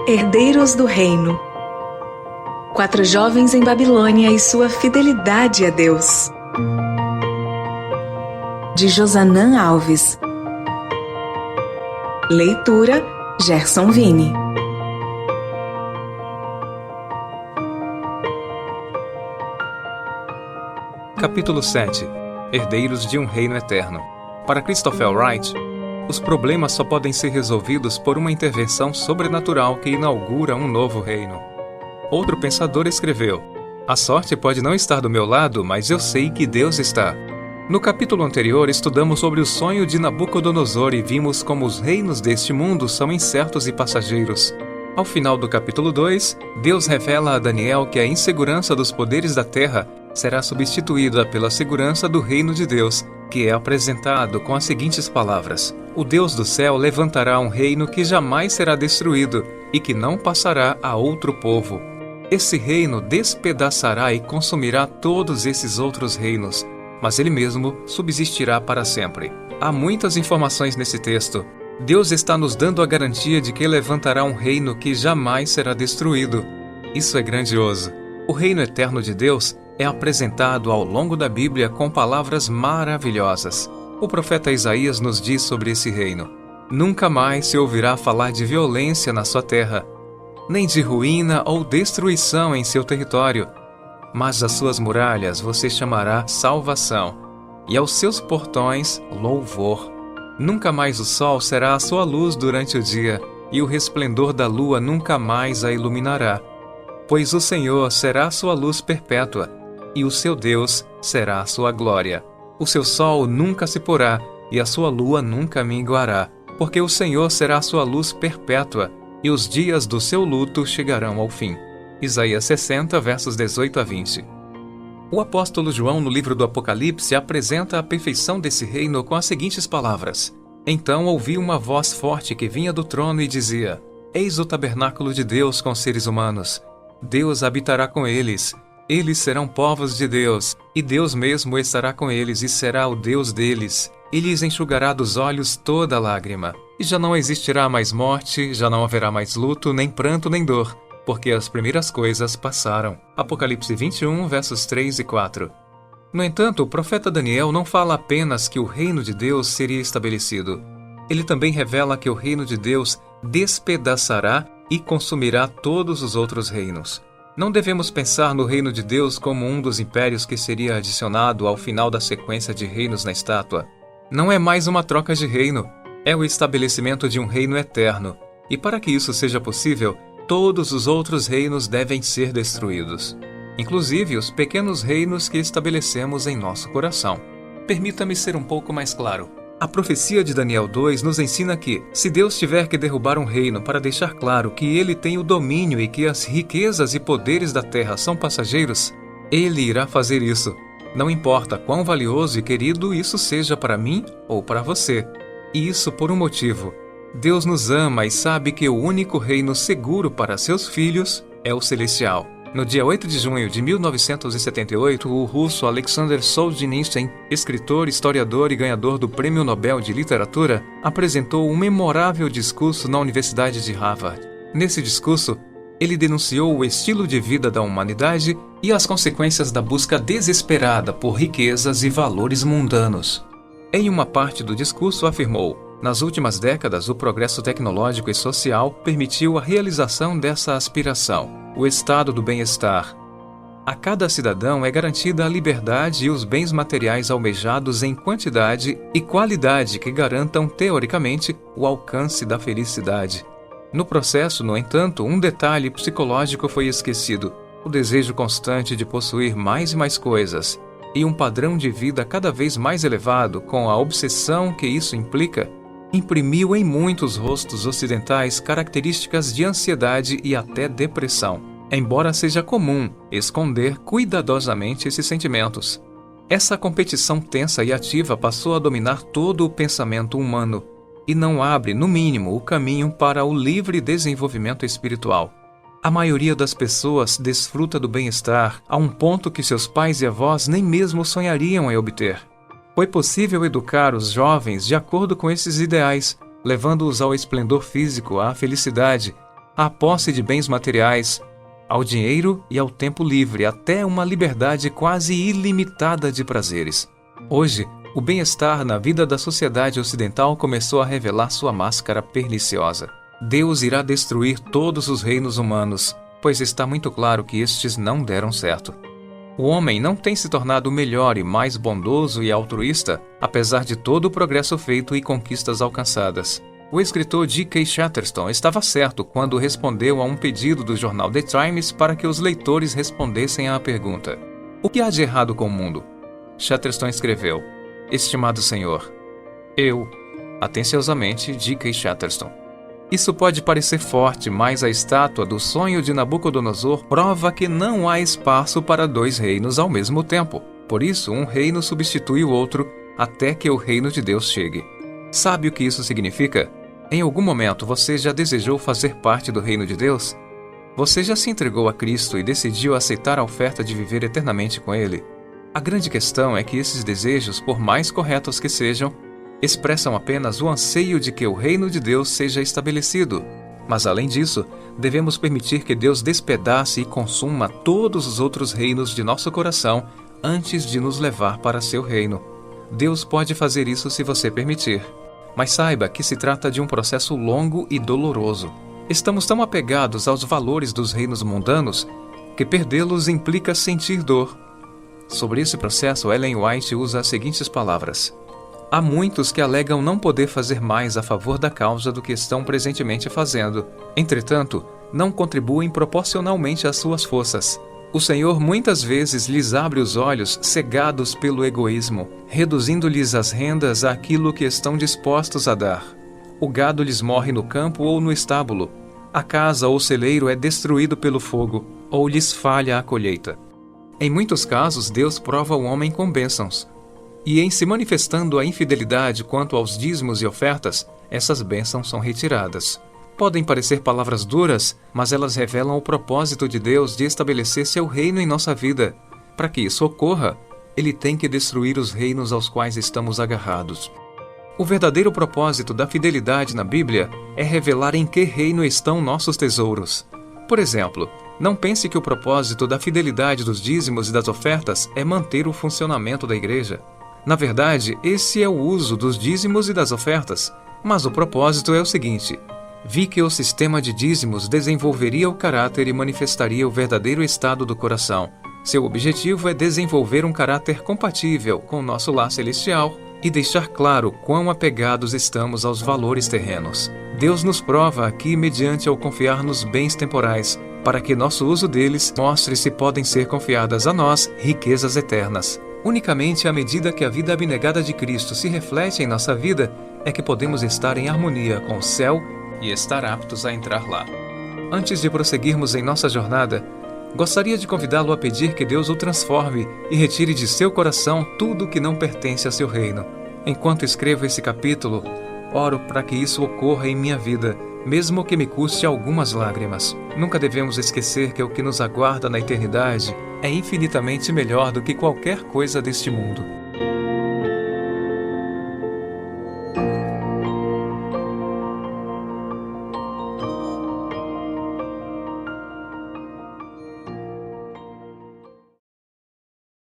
Herdeiros do Reino. 4 jovens em Babilônia e sua fidelidade a Deus. De Josanã Alves. Leitura: Gerson Vini. Capítulo 7. Herdeiros de um Reino Eterno. Para Christopher Wright, os problemas só podem ser resolvidos por uma intervenção sobrenatural que inaugura um novo reino. Outro pensador escreveu: "A sorte pode não estar do meu lado, mas eu sei que Deus está." No capítulo anterior, estudamos sobre o sonho de Nabucodonosor e vimos como os reinos deste mundo são incertos e passageiros. Ao final do capítulo 2, Deus revela a Daniel que a insegurança dos poderes da terra será substituída pela segurança do reino de Deus, que é apresentado com as seguintes palavras: "O Deus do céu levantará um reino que jamais será destruído e que não passará a outro povo. Esse reino despedaçará e consumirá todos esses outros reinos, mas ele mesmo subsistirá para sempre." Há muitas informações nesse texto. Deus está nos dando a garantia de que levantará um reino que jamais será destruído. Isso é grandioso. O reino eterno de Deus é apresentado ao longo da Bíblia com palavras maravilhosas. O profeta Isaías nos diz sobre esse reino: "Nunca mais se ouvirá falar de violência na sua terra, nem de ruína ou destruição em seu território. Mas às suas muralhas você chamará salvação, e aos seus portões louvor. Nunca mais o sol será a sua luz durante o dia, e o resplendor da lua nunca mais a iluminará. Pois o Senhor será a sua luz perpétua, e o seu Deus será a sua glória. O seu sol nunca se porá, e a sua lua nunca minguará, porque o Senhor será a sua luz perpétua, e os dias do seu luto chegarão ao fim." Isaías 60, versos 18 a 20. O apóstolo João, no livro do Apocalipse, apresenta a perfeição desse reino com as seguintes palavras: "Então ouvi uma voz forte que vinha do trono e dizia: Eis o tabernáculo de Deus com seres humanos. Deus habitará com eles. Eles serão povos de Deus, e Deus mesmo estará com eles e será o Deus deles. E lhes enxugará dos olhos toda lágrima. E já não existirá mais morte, já não haverá mais luto, nem pranto, nem dor, porque as primeiras coisas passaram." Apocalipse 21, versos 3 e 4. No entanto, o profeta Daniel não fala apenas que o reino de Deus seria estabelecido. Ele também revela que o reino de Deus despedaçará e consumirá todos os outros reinos. Não devemos pensar no reino de Deus como um dos impérios que seria adicionado ao final da sequência de reinos na estátua. Não é mais uma troca de reino, é o estabelecimento de um reino eterno. E para que isso seja possível, todos os outros reinos devem ser destruídos, inclusive os pequenos reinos que estabelecemos em nosso coração. Permita-me ser um pouco mais claro. A profecia de Daniel 2 nos ensina que, se Deus tiver que derrubar um reino para deixar claro que ele tem o domínio e que as riquezas e poderes da terra são passageiros, ele irá fazer isso. Não importa quão valioso e querido isso seja para mim ou para você. E isso por um motivo. Deus nos ama e sabe que o único reino seguro para seus filhos é o celestial. No dia 8 de junho de 1978, o russo Alexander Solzhenitsyn, escritor, historiador e ganhador do Prêmio Nobel de Literatura, apresentou um memorável discurso na Universidade de Harvard. Nesse discurso, ele denunciou o estilo de vida da humanidade e as consequências da busca desesperada por riquezas e valores mundanos. Em uma parte do discurso afirmou: "Nas últimas décadas, o progresso tecnológico e social permitiu a realização dessa aspiração, o estado do bem-estar. A cada cidadão é garantida a liberdade e os bens materiais almejados em quantidade e qualidade que garantam, teoricamente, o alcance da felicidade. No processo, no entanto, um detalhe psicológico foi esquecido: o desejo constante de possuir mais e mais coisas, e um padrão de vida cada vez mais elevado, com a obsessão que isso implica, imprimiu em muitos rostos ocidentais características de ansiedade e até depressão, embora seja comum esconder cuidadosamente esses sentimentos. Essa competição tensa e ativa passou a dominar todo o pensamento humano e não abre, no mínimo, o caminho para o livre desenvolvimento espiritual. A maioria das pessoas desfruta do bem-estar a um ponto que seus pais e avós nem mesmo sonhariam em obter. Foi possível educar os jovens de acordo com esses ideais, levando-os ao esplendor físico, à felicidade, à posse de bens materiais, ao dinheiro e ao tempo livre, até uma liberdade quase ilimitada de prazeres. Hoje, o bem-estar na vida da sociedade ocidental começou a revelar sua máscara perniciosa. Deus irá destruir todos os reinos humanos, pois está muito claro que estes não deram certo. O homem não tem se tornado melhor e mais bondoso e altruísta, apesar de todo o progresso feito e conquistas alcançadas. O escritor G.K. Chesterton estava certo quando respondeu a um pedido do jornal The Times para que os leitores respondessem à pergunta: o que há de errado com o mundo? Chesterton escreveu: estimado senhor, eu, atenciosamente, G.K. Chesterton. Isso pode parecer forte, mas a estátua do sonho de Nabucodonosor prova que não há espaço para dois reinos ao mesmo tempo. Por isso, um reino substitui o outro até que o reino de Deus chegue. Sabe o que isso significa? Em algum momento você já desejou fazer parte do reino de Deus? Você já se entregou a Cristo e decidiu aceitar a oferta de viver eternamente com Ele? A grande questão é que esses desejos, por mais corretos que sejam, expressam apenas o anseio de que o reino de Deus seja estabelecido. Mas além disso, devemos permitir que Deus despedace e consuma todos os outros reinos de nosso coração antes de nos levar para seu reino. Deus pode fazer isso se você permitir. Mas saiba que se trata de um processo longo e doloroso. Estamos tão apegados aos valores dos reinos mundanos que perdê-los implica sentir dor. Sobre esse processo, Ellen White usa as seguintes palavras: há muitos que alegam não poder fazer mais a favor da causa do que estão presentemente fazendo. Entretanto, não contribuem proporcionalmente às suas forças. O Senhor muitas vezes lhes abre os olhos cegados pelo egoísmo, reduzindo-lhes as rendas àquilo que estão dispostos a dar. O gado lhes morre no campo ou no estábulo. A casa ou celeiro é destruído pelo fogo, ou lhes falha a colheita. Em muitos casos, Deus prova o homem com bênçãos. E em se manifestando a infidelidade quanto aos dízimos e ofertas, essas bênçãos são retiradas. Podem parecer palavras duras, mas elas revelam o propósito de Deus de estabelecer seu reino em nossa vida. Para que isso ocorra, Ele tem que destruir os reinos aos quais estamos agarrados. O verdadeiro propósito da fidelidade na Bíblia é revelar em que reino estão nossos tesouros. Por exemplo, não pense que o propósito da fidelidade dos dízimos e das ofertas é manter o funcionamento da igreja. Na verdade, esse é o uso dos dízimos e das ofertas, mas o propósito é o seguinte: vi que o sistema de dízimos desenvolveria o caráter e manifestaria o verdadeiro estado do coração. Seu objetivo é desenvolver um caráter compatível com o nosso lar celestial e deixar claro quão apegados estamos aos valores terrenos. Deus nos prova aqui mediante ao confiar nos bens temporais, para que nosso uso deles mostre se podem ser confiadas a nós riquezas eternas. Unicamente à medida que a vida abnegada de Cristo se reflete em nossa vida, é que podemos estar em harmonia com o céu e estar aptos a entrar lá. Antes de prosseguirmos em nossa jornada, gostaria de convidá-lo a pedir que Deus o transforme e retire de seu coração tudo que não pertence a seu reino. Enquanto escrevo esse capítulo, oro para que isso ocorra em minha vida, mesmo que me custe algumas lágrimas. Nunca devemos esquecer que o que nos aguarda na eternidade é infinitamente melhor do que qualquer coisa deste mundo.